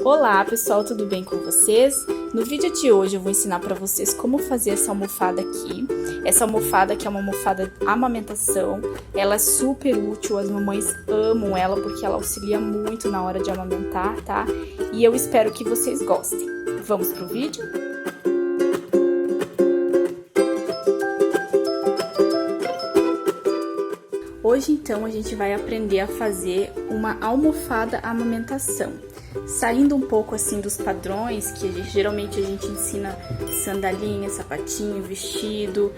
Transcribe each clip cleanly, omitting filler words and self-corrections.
Olá pessoal, tudo bem com vocês? No vídeo de hoje eu vou ensinar para vocês como fazer essa almofada aqui. Essa almofada que é uma almofada de amamentação, ela é super útil, as mamães amam ela porque ela auxilia muito na hora de amamentar, tá? E eu espero que vocês gostem. Vamos pro vídeo? Hoje então a gente vai aprender a fazer uma almofada amamentação. Saindo um pouco assim dos padrões, que geralmente a gente ensina sandalinha, sapatinho, vestido,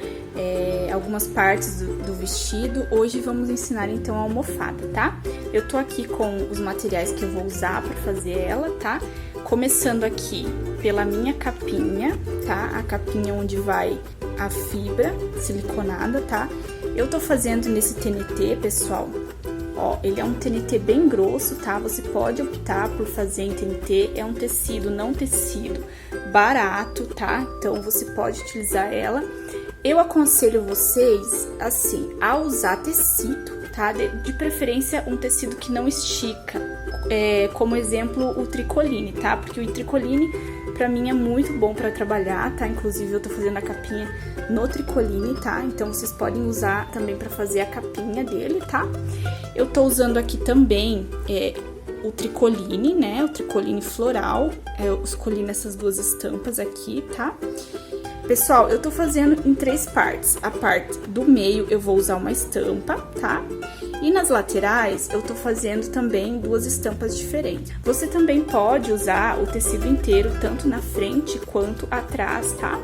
algumas partes do vestido. Hoje vamos ensinar então a almofada, tá? Eu tô aqui com os materiais que eu vou usar para fazer ela, tá? Começando aqui pela minha capinha, tá? A capinha onde vai a fibra siliconada, tá? Eu tô fazendo nesse TNT, pessoal. Ó, ele é um TNT bem grosso, tá? Você pode optar por fazer em TNT, é um tecido, não tecido, barato, tá? Então, você pode utilizar ela. Eu aconselho vocês, assim, a usar tecido, tá? De preferência, um tecido que não estica, como exemplo, o tricoline, tá? Porque o tricoline, pra mim, é muito bom pra trabalhar, tá? Inclusive, eu tô fazendo a capinha no tricoline, tá? Então, vocês podem usar também pra fazer a capinha dele, tá? Eu tô usando aqui também o tricoline, né? O tricoline floral. Eu escolhi nessas duas estampas aqui, tá? Pessoal, eu tô fazendo em 3 partes. A parte do meio eu vou usar uma estampa, tá? E nas laterais eu tô fazendo também 2 estampas diferentes. Você também pode usar o tecido inteiro, tanto na frente quanto atrás, tá?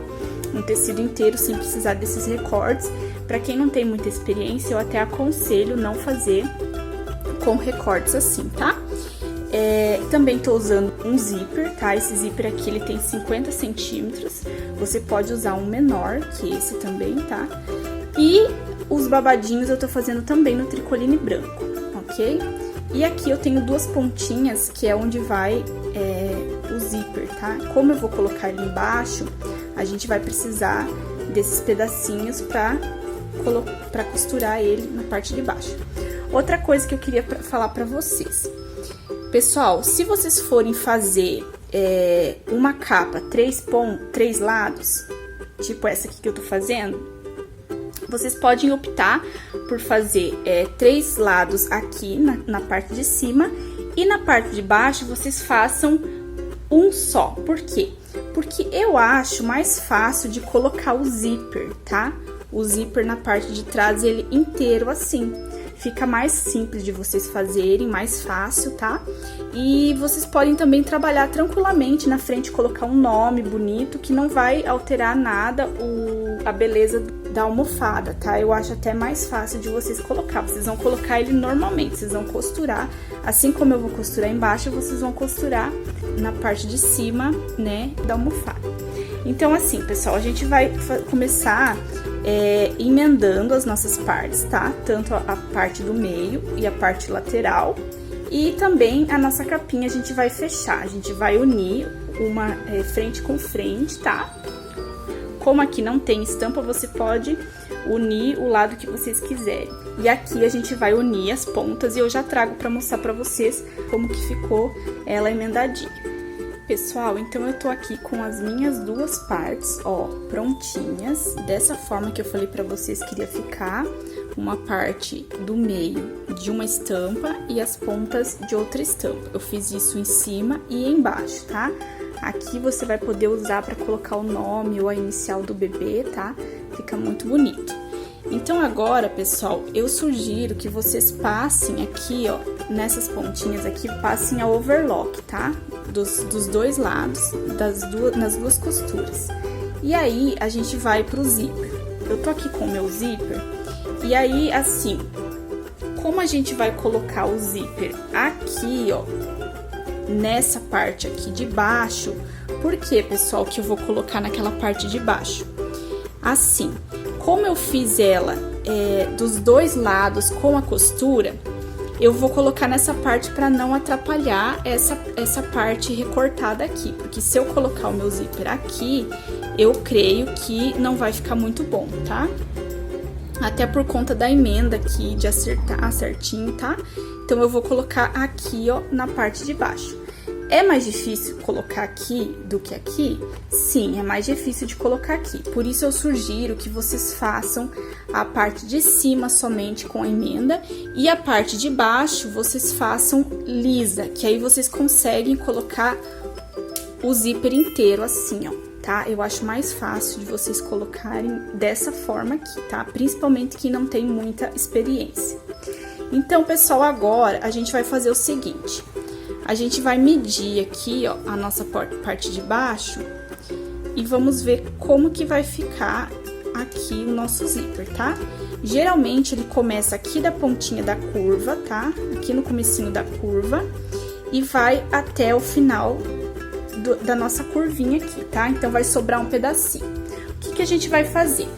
Um tecido inteiro sem precisar desses recortes. Pra quem não tem muita experiência, eu até aconselho não fazer com recortes assim, tá? Também tô usando um zíper, tá? Esse zíper aqui, ele tem 50 centímetros. Você pode usar um menor que esse também, tá? E os babadinhos eu tô fazendo também no tricoline branco, ok? E aqui eu tenho 2 pontinhas, que é onde vai o zíper, tá? Como eu vou colocar ele embaixo, a gente vai precisar desses pedacinhos pra costurar ele na parte de baixo. Outra coisa que eu queria falar pra vocês. Pessoal, se vocês forem fazer uma capa 3 lados, tipo essa aqui que eu tô fazendo, vocês podem optar por fazer 3 lados aqui na parte de cima e na parte de baixo vocês façam um só. Por quê? Porque eu acho mais fácil de colocar o zíper, tá? O zíper na parte de trás, ele inteiro assim. Fica mais simples de vocês fazerem, mais fácil, tá? E vocês podem também trabalhar tranquilamente na frente, colocar um nome bonito, que não vai alterar nada a beleza da almofada, tá? Eu acho até mais fácil de vocês colocar. Vocês vão colocar ele normalmente, vocês vão costurar. Assim como eu vou costurar embaixo, vocês vão costurar na parte de cima, né, da almofada. Então, assim, pessoal, a gente vai começar emendando as nossas partes, tá? Tanto a parte do meio e a parte lateral. E também a nossa capinha a gente vai fechar, a gente vai unir uma frente com frente, tá? Como aqui não tem estampa, você pode unir o lado que vocês quiserem. E aqui a gente vai unir as pontas e eu já trago pra mostrar pra vocês como que ficou ela emendadinha. Pessoal, então eu tô aqui com as minhas 2 partes, ó, prontinhas, dessa forma que eu falei pra vocês que iria ficar, uma parte do meio de uma estampa e as pontas de outra estampa. Eu fiz isso em cima e embaixo, tá? Aqui você vai poder usar pra colocar o nome ou a inicial do bebê, tá? Fica muito bonito. Então agora, pessoal, eu sugiro que vocês passem aqui, ó, nessas pontinhas aqui, passem a overlock, tá? Dos 2 lados, nas 2 costuras. E aí, a gente vai pro zíper. Eu tô aqui com o meu zíper, e aí, assim, como a gente vai colocar o zíper aqui, ó, nessa parte aqui de baixo, por que, pessoal, que eu vou colocar naquela parte de baixo? Assim, como eu fiz ela dos 2 lados com a costura, eu vou colocar nessa parte para não atrapalhar essa parte recortada aqui, porque se eu colocar o meu zíper aqui, eu creio que não vai ficar muito bom, tá? Até por conta da emenda aqui, de acertar certinho, tá? Então, eu vou colocar aqui, ó, na parte de baixo. É mais difícil colocar aqui do que aqui? Sim, é mais difícil de colocar aqui. Por isso eu sugiro que vocês façam a parte de cima somente com a emenda e a parte de baixo vocês façam lisa, que aí vocês conseguem colocar o zíper inteiro assim, ó, tá? Eu acho mais fácil de vocês colocarem dessa forma aqui, tá? Principalmente quem não tem muita experiência. Então, pessoal, agora a gente vai fazer o seguinte. A gente vai medir aqui, ó, a nossa parte de baixo e vamos ver como que vai ficar aqui o nosso zíper, tá? Geralmente, ele começa aqui da pontinha da curva, tá? Aqui no comecinho da curva e vai até o final da nossa curvinha aqui, tá? Então, vai sobrar um pedacinho. O que a gente vai fazer?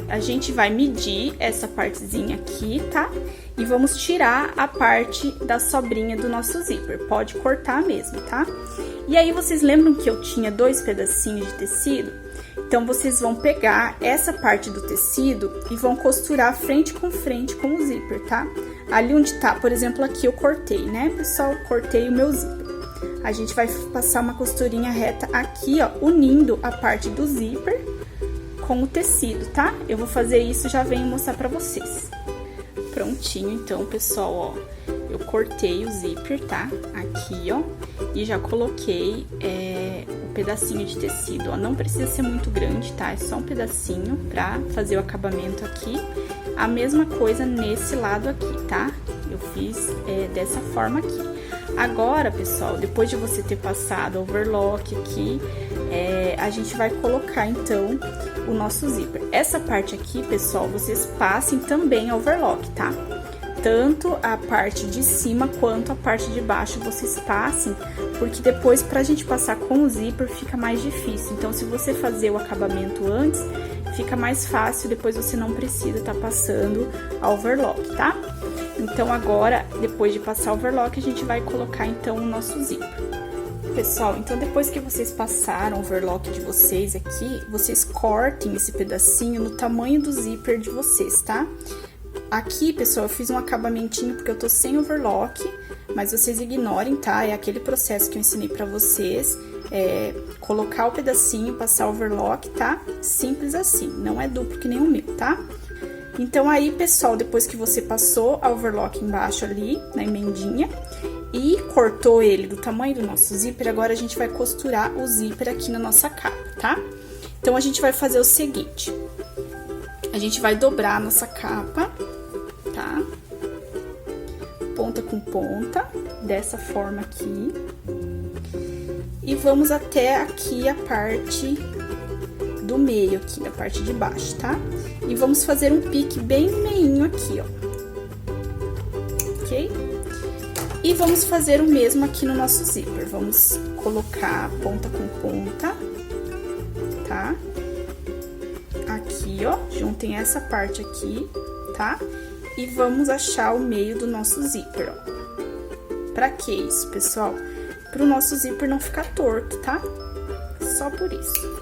A gente vai medir essa partezinha aqui, tá? E vamos tirar a parte da sobrinha do nosso zíper. Pode cortar mesmo, tá? E aí, vocês lembram que eu tinha 2 pedacinhos de tecido? Então, vocês vão pegar essa parte do tecido e vão costurar frente com o zíper, tá? Ali onde tá, por exemplo, aqui eu cortei, né, pessoal? Cortei o meu zíper. A gente vai passar uma costurinha reta aqui, ó, unindo a parte do zíper com o tecido, tá? Eu vou fazer isso e já venho mostrar pra vocês. Prontinho, então, pessoal, ó, eu cortei o zíper, tá? Aqui, ó, e já coloquei um pedacinho de tecido, ó, não precisa ser muito grande, tá? É só um pedacinho pra fazer o acabamento aqui. A mesma coisa nesse lado aqui, tá? Eu fiz dessa forma aqui. Agora, pessoal, depois de você ter passado o overlock aqui, a gente vai colocar, então, o nosso zíper. Essa parte aqui, pessoal, vocês passem também overlock, tá? Tanto a parte de cima quanto a parte de baixo vocês passem, porque depois, pra gente passar com o zíper, fica mais difícil. Então, se você fazer o acabamento antes, fica mais fácil, depois você não precisa tá passando a overlock, tá? Então, agora, depois de passar o overlock, a gente vai colocar, então, o nosso zíper. Pessoal, então, depois que vocês passaram o overlock de vocês aqui, vocês cortem esse pedacinho no tamanho do zíper de vocês, tá? Aqui, pessoal, eu fiz um acabamentinho porque eu tô sem overlock, mas vocês ignorem, tá? É aquele processo que eu ensinei pra vocês, colocar o pedacinho, passar o overlock, tá? Simples assim, não é duplo que nem o meu, tá? Então, aí, pessoal, depois que você passou a overlock embaixo ali, na emendinha, e cortou ele do tamanho do nosso zíper, agora a gente vai costurar o zíper aqui na nossa capa, tá? Então, a gente vai fazer o seguinte, a gente vai dobrar a nossa capa, tá? Ponta com ponta, dessa forma aqui. E vamos até aqui a parte do meio aqui, da parte de baixo, tá? E vamos fazer um pique bem no meinho aqui, ó. Ok? E vamos fazer o mesmo aqui no nosso zíper. Vamos colocar ponta com ponta, tá? Aqui, ó, juntem essa parte aqui, tá? E vamos achar o meio do nosso zíper, ó. Pra que isso, pessoal? Pro nosso zíper não ficar torto, tá? Só por isso.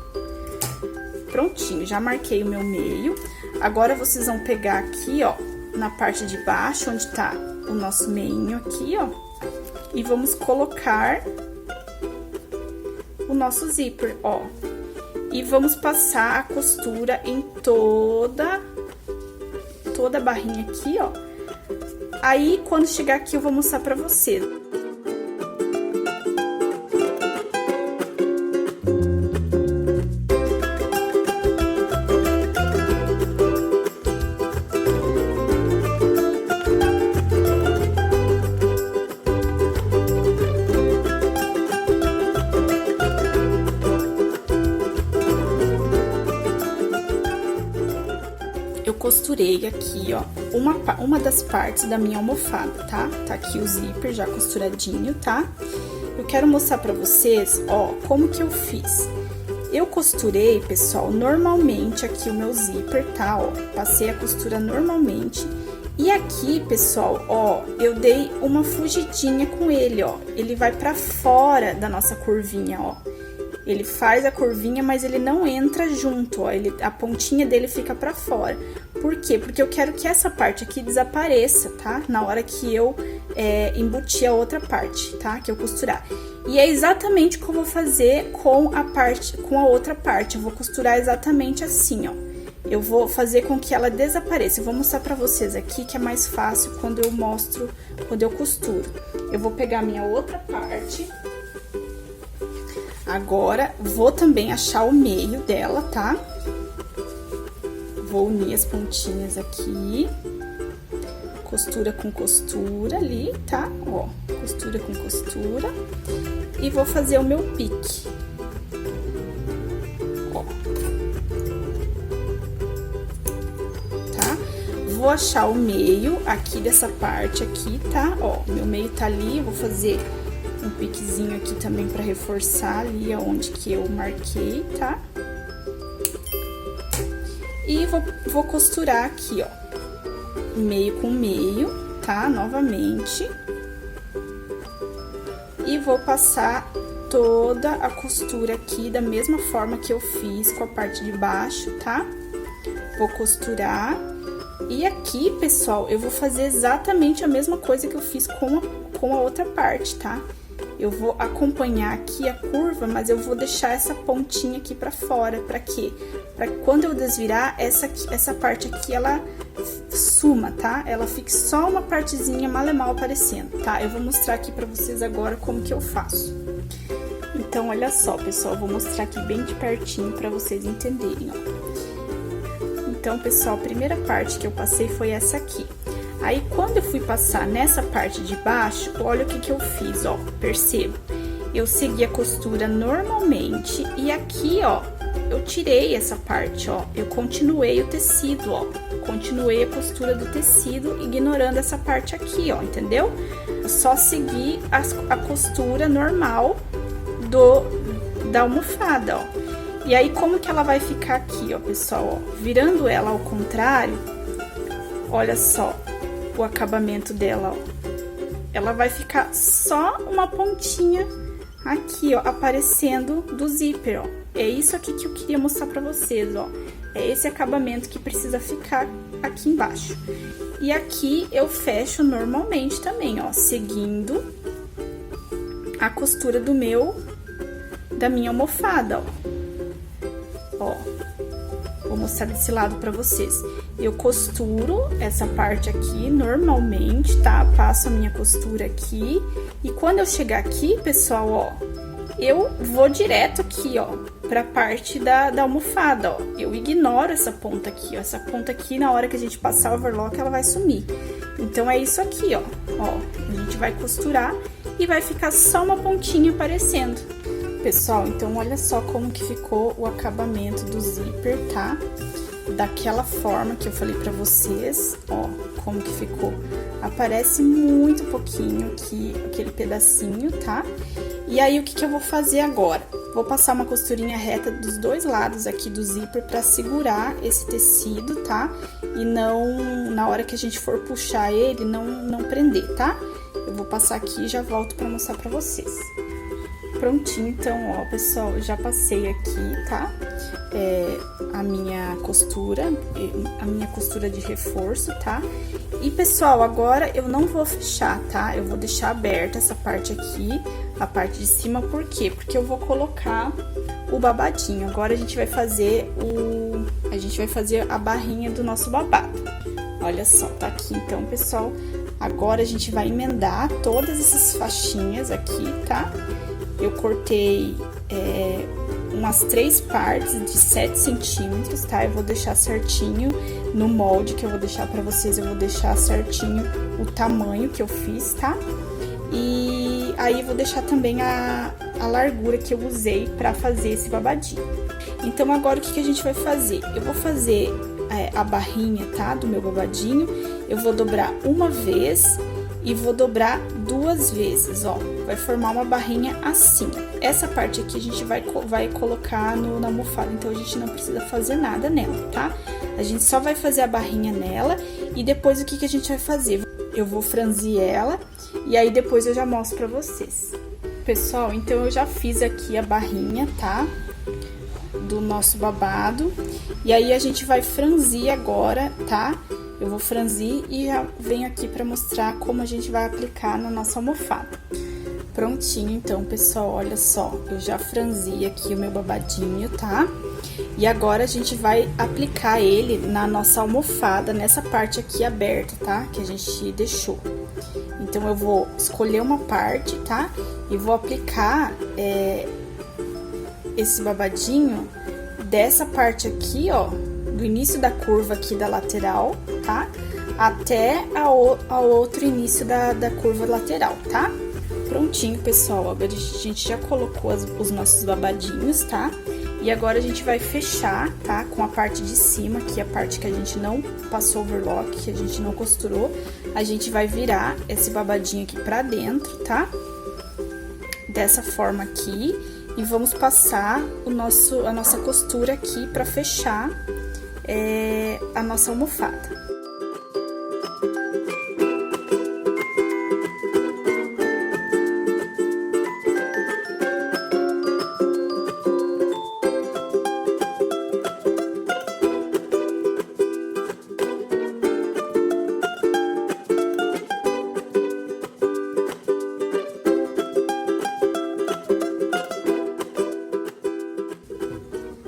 Prontinho, já marquei o meu meio. Agora, vocês vão pegar aqui, ó, na parte de baixo, onde tá o nosso meinho aqui, ó. E vamos colocar o nosso zíper, ó. E vamos passar a costura em toda a barrinha aqui, ó. Aí, quando chegar aqui, eu vou mostrar pra vocês. Costurei aqui, ó, uma das partes da minha almofada, tá? Tá aqui o zíper já costuradinho, tá? Eu quero mostrar pra vocês, ó, como que eu fiz. Eu costurei, pessoal, normalmente aqui o meu zíper, tá? Ó, passei a costura normalmente. E aqui, pessoal, ó, eu dei uma fugidinha com ele, ó. Ele vai pra fora da nossa curvinha, ó. Ele faz a curvinha, mas ele não entra junto, ó. A pontinha dele fica pra fora. Por quê? Porque eu quero que essa parte aqui desapareça, tá? Na hora que eu embutir a outra parte, tá? Que eu costurar. E é exatamente o que eu vou fazer com a outra parte. Eu vou costurar exatamente assim, ó. Eu vou fazer com que ela desapareça. Eu vou mostrar pra vocês aqui que é mais fácil quando eu costuro. Eu vou pegar a minha outra parte. Agora, vou também achar o meio dela, tá? Vou unir as pontinhas aqui. Costura com costura ali, tá? Ó, costura com costura. E vou fazer o meu pique. Ó. Tá? Vou achar o meio aqui dessa parte aqui, tá? Ó, meu meio tá ali, eu vou fazer um piquezinho aqui também pra reforçar ali aonde que eu marquei, tá? E vou costurar aqui, ó, meio com meio, tá? Novamente. E vou passar toda a costura aqui da mesma forma que eu fiz com a parte de baixo, tá? Vou costurar. E aqui, pessoal, eu vou fazer exatamente a mesma coisa que eu fiz com a outra parte, tá? Eu vou acompanhar aqui a curva, mas eu vou deixar essa pontinha aqui pra fora. Pra quê? Pra quando eu desvirar, essa parte aqui, ela suma, tá? Ela fique só uma partezinha mal aparecendo, tá? Eu vou mostrar aqui pra vocês agora como que eu faço. Então, olha só, pessoal, eu vou mostrar aqui bem de pertinho pra vocês entenderem, ó. Então, pessoal, a primeira parte que eu passei foi essa aqui. Aí, quando eu fui passar nessa parte de baixo, olha o que eu fiz, ó, perceba. Eu segui a costura normalmente e aqui, ó, eu tirei essa parte, ó, eu continuei o tecido, ó, continuei a costura do tecido, ignorando essa parte aqui, ó, entendeu? Eu só segui a costura normal da almofada, ó. E aí, como que ela vai ficar aqui, ó, pessoal, ó, virando ela ao contrário, olha só o acabamento dela, ó. Ela vai ficar só uma pontinha aqui, ó, aparecendo do zíper, ó. É isso aqui que eu queria mostrar pra vocês, ó. É esse acabamento que precisa ficar aqui embaixo. E aqui eu fecho normalmente também, ó, seguindo a costura da minha almofada, ó. Ó, vou mostrar desse lado pra vocês. Eu costuro essa parte aqui normalmente, tá? Passo a minha costura aqui. E quando eu chegar aqui, pessoal, ó, eu vou direto aqui, ó, pra parte da almofada, ó. Eu ignoro essa ponta aqui, ó. Essa ponta aqui, na hora que a gente passar o overlock, ela vai sumir. Então, é isso aqui, ó. Ó, a gente vai costurar e vai ficar só uma pontinha aparecendo. Pessoal, então olha só como que ficou o acabamento do zíper, tá? Daquela forma que eu falei pra vocês, ó, como que ficou. Aparece muito pouquinho aqui, aquele pedacinho, tá? E aí, o que eu vou fazer agora? Vou passar uma costurinha reta dos dois lados aqui do zíper pra segurar esse tecido, tá? E não, na hora que a gente for puxar ele, não prender, tá? Eu vou passar aqui e já volto pra mostrar pra vocês. Prontinho, então, ó, pessoal, eu já passei aqui, tá? A minha costura de reforço, tá? E, pessoal, agora eu não vou fechar, tá? Eu vou deixar aberta essa parte aqui, a parte de cima, por quê? Porque eu vou colocar o babadinho. Agora a gente vai fazer a barrinha do nosso babado. Olha só, tá aqui, então, pessoal. Agora a gente vai emendar todas essas faixinhas aqui, tá? Eu cortei umas 3 partes de 7 centímetros, tá? Eu vou deixar certinho no molde que eu vou deixar pra vocês, eu vou deixar certinho o tamanho que eu fiz, tá? E aí, eu vou deixar também a largura que eu usei pra fazer esse babadinho. Então, agora, o que a gente vai fazer? Eu vou fazer a barrinha, tá? Do meu babadinho, eu vou dobrar uma vez e vou dobrar 2 vezes, ó. Vai formar uma barrinha assim. Essa parte aqui a gente vai colocar na almofada, então a gente não precisa fazer nada nela, tá? A gente só vai fazer a barrinha nela e depois o que a gente vai fazer? Eu vou franzir ela e aí depois eu já mostro pra vocês. pessoal, então eu já fiz aqui a barrinha, tá? Do nosso babado. E aí a gente vai franzir agora, tá? Eu vou franzir e já venho aqui pra mostrar como a gente vai aplicar na nossa almofada. Prontinho, então, pessoal, olha só, eu já franzi aqui o meu babadinho, tá? E agora a gente vai aplicar ele na nossa almofada, nessa parte aqui aberta, tá? Que a gente deixou. Então, eu vou escolher uma parte, tá? E vou aplicar esse babadinho dessa parte aqui, ó, do início da curva aqui da lateral, tá? Até ao outro início da curva lateral, tá? Prontinho, pessoal, agora a gente já colocou os nossos babadinhos, tá? E agora a gente vai fechar, tá? Com a parte de cima, que é a parte que a gente não passou overlock, que a gente não costurou. A gente vai virar esse babadinho aqui pra dentro, tá? Dessa forma aqui. E vamos passar a nossa costura aqui pra fechar a nossa almofada.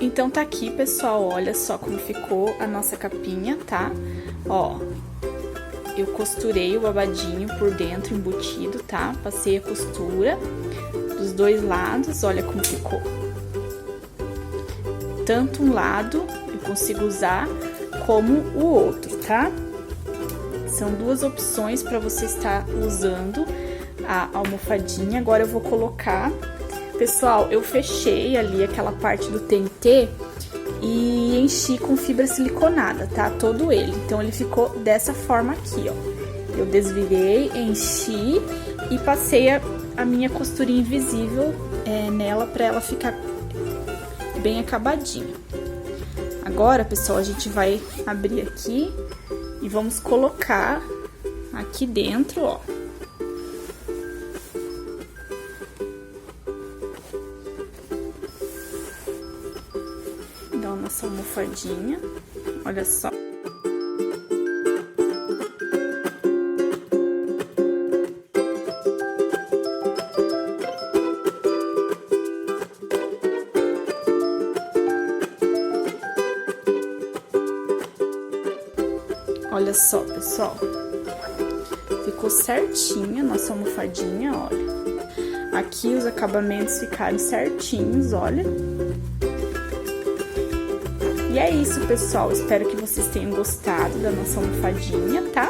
Então, tá aqui, pessoal, olha só como ficou a nossa capinha, tá? Ó, eu costurei o babadinho por dentro, embutido, tá? Passei a costura dos dois lados, olha como ficou. Tanto um lado eu consigo usar como o outro, tá? São duas opções para você estar usando a almofadinha. Agora eu vou colocar... Pessoal, eu fechei ali aquela parte do TNT e enchi com fibra siliconada, tá? Todo ele. Então, ele ficou dessa forma aqui, ó. Eu desvirei, enchi e passei a minha costurinha invisível nela pra ela ficar bem acabadinha. Agora, pessoal, a gente vai abrir aqui e vamos colocar aqui dentro, ó. Nossa almofadinha, olha só. Olha só, pessoal. Ficou certinha a nossa almofadinha, olha. Aqui os acabamentos ficaram certinhos, olha. E é isso, pessoal, espero que vocês tenham gostado da nossa almofadinha, tá?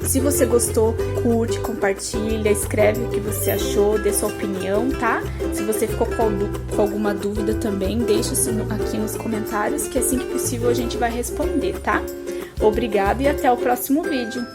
Se você gostou, curte, compartilha, escreve o que você achou, dê sua opinião, tá? Se você ficou com alguma dúvida também, deixa aqui nos comentários, que assim que possível a gente vai responder, tá? Obrigada e até o próximo vídeo!